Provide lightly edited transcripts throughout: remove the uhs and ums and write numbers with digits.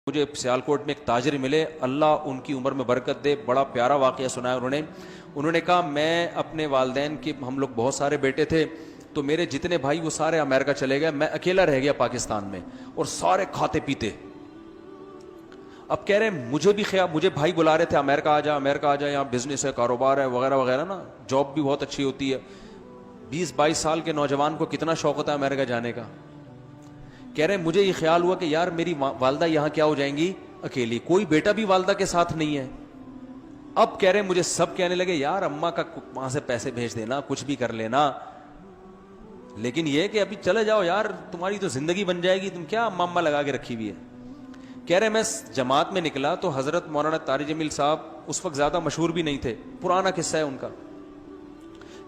مجھے سیالکوٹ میں ایک تاجر ملے، اللہ ان کی عمر میں برکت دے، بڑا پیارا واقعہ سنایا انہوں نے کہا میں اپنے والدین کے، ہم لوگ بہت سارے بیٹے تھے تو میرے جتنے بھائی وہ سارے امریکہ چلے گئے، میں اکیلا رہ گیا پاکستان میں اور سارے کھاتے پیتے۔ اب کہہ رہے ہیں مجھے بھی خیال، مجھے بھائی بلا رہے تھے امریکہ آ جا، امریکہ آ جا، یہاں بزنس ہے، کاروبار ہے وغیرہ وغیرہ نا، جاب بھی بہت اچھی ہوتی ہے۔ 20-22 سال کے نوجوان کو کتنا شوق ہوتا ہے امریکہ جانے کا۔ کہہ رہے ہیں مجھے یہ خیال ہوا کہ یار میری والدہ یہاں کیا ہو جائیں گی، اکیلی، کوئی بیٹا بھی والدہ کے ساتھ نہیں ہے۔ اب کہہ رہے ہیں مجھے سب کہنے لگے یار اماں کا وہاں سے پیسے بھیج دینا، کچھ بھی کر لینا، لیکن یہ کہ ابھی چلے جاؤ یار، تمہاری تو زندگی بن جائے گی، تم کیا اماں لگا کے رکھی ہوئی ہے۔ کہہ رہے میں جماعت میں نکلا تو حضرت مولانا طارق جمیل صاحب اس وقت زیادہ مشہور بھی نہیں تھے، پرانا قصہ ہے ان کا۔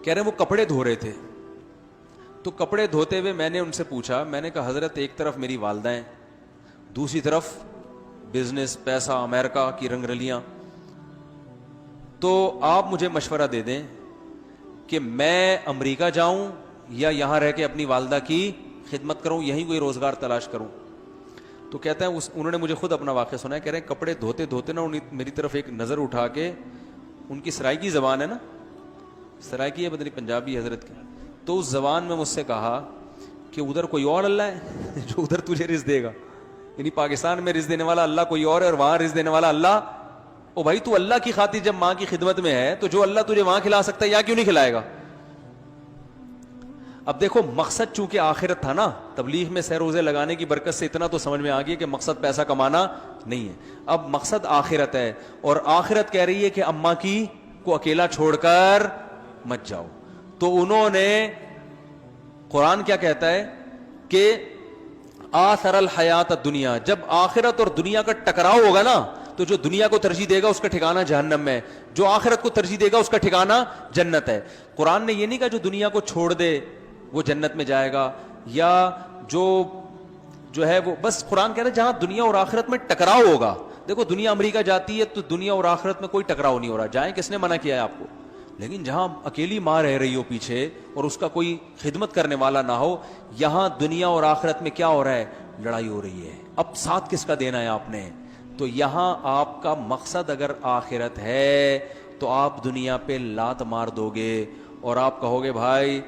کہہ رہے وہ کپڑے دھو رہے تھے، تو کپڑے دھوتے ہوئے میں نے ان سے پوچھا، میں نے کہا حضرت ایک طرف میری والدہ ہیں، دوسری طرف بزنس، پیسہ، امریکہ کی رنگ رلیاں، تو آپ مجھے مشورہ دے دیں کہ میں امریکہ جاؤں یا یہاں رہ کے اپنی والدہ کی خدمت کروں، یہیں کوئی روزگار تلاش کروں۔ تو کہتے ہیں انہوں نے مجھے خود اپنا واقعہ سنا ہے، کہہ رہے ہیں کپڑے دھوتے دھوتے نا میری طرف ایک نظر اٹھا کے، ان کی سرائیکی زبان ہے نا، سرائیکی ہے بدنی پنجابی حضرت کی، تو اس زبان میں مجھ سے کہا کہ ادھر کوئی اور اللہ ہے جو ادھر تجھے رزق دے گا، یعنی پاکستان میں رزق دینے والا اللہ کوئی اور ہے اور وہاں رزق دینے والا اللہ۔ او بھائی تو اللہ کی خاطر جب ماں کی خدمت میں ہے تو جو اللہ تجھے وہاں کھلا سکتا ہے یہاں کیوں نہیں کھلائے گا۔ اب دیکھو مقصد چونکہ آخرت تھا نا، تبلیغ میں سہ روزے لگانے کی برکت سے اتنا تو سمجھ میں آ گیا کہ مقصد پیسہ کمانا نہیں ہے، اب مقصد آخرت ہے، اور آخرت کہہ رہی ہے کہ اماں کی کو اکیلا چھوڑ کر مت جاؤ۔ تو انہوں نے، قرآن کیا کہتا ہے کہ آثر الحیات الدنیا، جب آخرت اور دنیا کا ٹکراؤ ہوگا نا تو جو دنیا کو ترجیح دے گا اس کا ٹھکانہ جہنم میں، جو آخرت کو ترجیح دے گا اس کا ٹھکانہ جنت ہے۔ قرآن نے یہ نہیں کہا جو دنیا کو چھوڑ دے وہ جنت میں جائے گا، یا جو ہے وہ، بس قرآن کہہ رہا ہے جہاں دنیا اور آخرت میں ٹکراؤ ہوگا۔ دیکھو دنیا امریکہ جاتی ہے تو دنیا اور آخرت میں کوئی ٹکراؤ نہیں ہو رہا، جائیں، کس نے منع کیا ہے آپ کو، لیکن جہاں اکیلی ماں رہ رہی ہو پیچھے اور اس کا کوئی خدمت کرنے والا نہ ہو، یہاں دنیا اور آخرت میں کیا ہو رہا ہے، لڑائی ہو رہی ہے۔ اب ساتھ کس کا دینا ہے آپ نے؟ تو یہاں آپ کا مقصد اگر آخرت ہے تو آپ دنیا پہ لات مار دو گے اور آپ کہو گے بھائی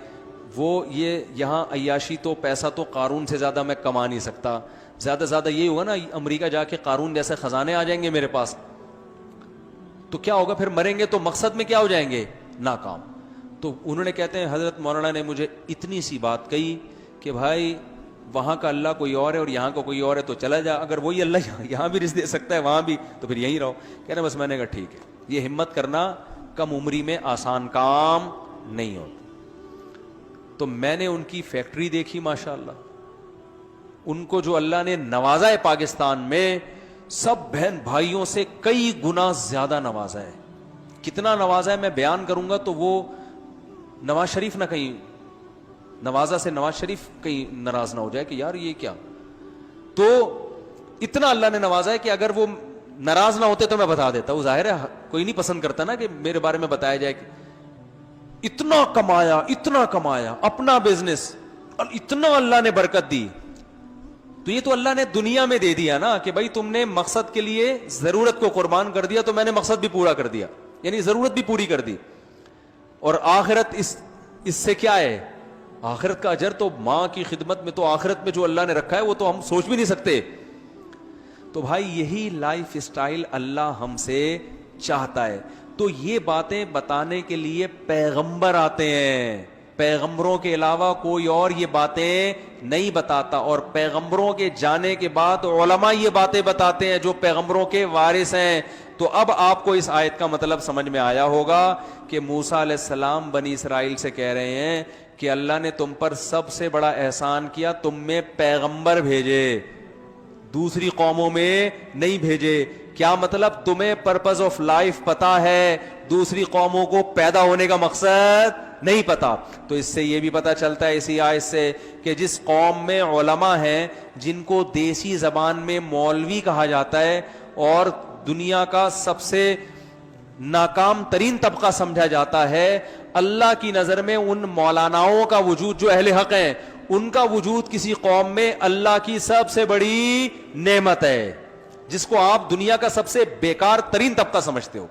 وہ یہ یہاں عیاشی تو، پیسہ تو قارون سے زیادہ میں کما نہیں سکتا، زیادہ سے زیادہ یہ ہوگا نا امریکہ جا کے قارون جیسے خزانے آ جائیں گے میرے پاس، تو کیا ہوگا پھر، مریں گے تو مقصد میں کیا ہو جائیں گے، ناکام۔ تو انہوں نے، کہتے ہیں حضرت مولانا نے مجھے اتنی سی بات کہی کہ بھائی وہاں کا اللہ کوئی اور ہے اور یہاں کا کوئی اور ہے، تو چلا جا، اگر وہی اللہ یہاں بھی رزق دے سکتا ہے وہاں بھی تو پھر یہیں رہو۔ کہہ رہے بس میں نے کہا ٹھیک ہے، یہ ہمت کرنا کم عمری میں آسان کام نہیں ہوتا۔ تو میں نے ان کی فیکٹری دیکھی، ماشاءاللہ، ان کو جو اللہ نے نوازا ہے پاکستان میں، سب بہن بھائیوں سے کئی گنا زیادہ نوازا ہے۔ کتنا نوازا ہے میں بیان کروں گا تو وہ نواز شریف نہ کہیں، نوازا سے نواز شریف کہیں ناراض نہ ہو جائے کہ یار یہ کیا، تو اتنا اللہ نے نوازا ہے کہ اگر وہ ناراض نہ ہوتے تو میں بتا دیتا، وہ ظاہر ہے کوئی نہیں پسند کرتا نا کہ میرے بارے میں بتایا جائے کہ اتنا کمایا، اتنا کمایا، اپنا بزنس، اور اتنا اللہ نے برکت دی۔ تو یہ تو اللہ نے دنیا میں دے دیا نا کہ بھائی تم نے مقصد کے لیے ضرورت کو قربان کر دیا تو میں نے مقصد بھی پورا کر دیا، یعنی ضرورت بھی پوری کر دی۔ اور آخرت اس سے کیا ہے، آخرت کا اجر تو ماں کی خدمت میں، تو آخرت میں جو اللہ نے رکھا ہے وہ تو ہم سوچ بھی نہیں سکتے۔ تو بھائی یہی لائف اسٹائل اللہ ہم سے چاہتا ہے۔ تو یہ باتیں بتانے کے لیے پیغمبر آتے ہیں، پیغمبروں کے علاوہ کوئی اور یہ باتیں نہیں بتاتا، اور پیغمبروں کے جانے کے بعد علماء یہ باتیں بتاتے ہیں جو پیغمبروں کے وارث ہیں۔ تو اب آپ کو اس آیت کا مطلب سمجھ میں آیا ہوگا کہ موسیٰ علیہ السلام بنی اسرائیل سے کہہ رہے ہیں کہ اللہ نے تم پر سب سے بڑا احسان کیا، تم میں پیغمبر بھیجے، دوسری قوموں میں نہیں بھیجے۔ کیا مطلب، تمہیں پرپز آف لائف پتا ہے، دوسری قوموں کو پیدا ہونے کا مقصد نہیں پتا۔ تو اس سے یہ بھی پتا چلتا ہے اسی آیت سے کہ جس قوم میں علماء ہیں جن کو دیسی زبان میں مولوی کہا جاتا ہے اور دنیا کا سب سے ناکام ترین طبقہ سمجھا جاتا ہے، اللہ کی نظر میں ان مولاناؤں کا وجود جو اہل حق ہیں ان کا وجود کسی قوم میں اللہ کی سب سے بڑی نعمت ہے۔ جس کو آپ دنیا کا سب سے بیکار ترین طبقہ سمجھتے ہو.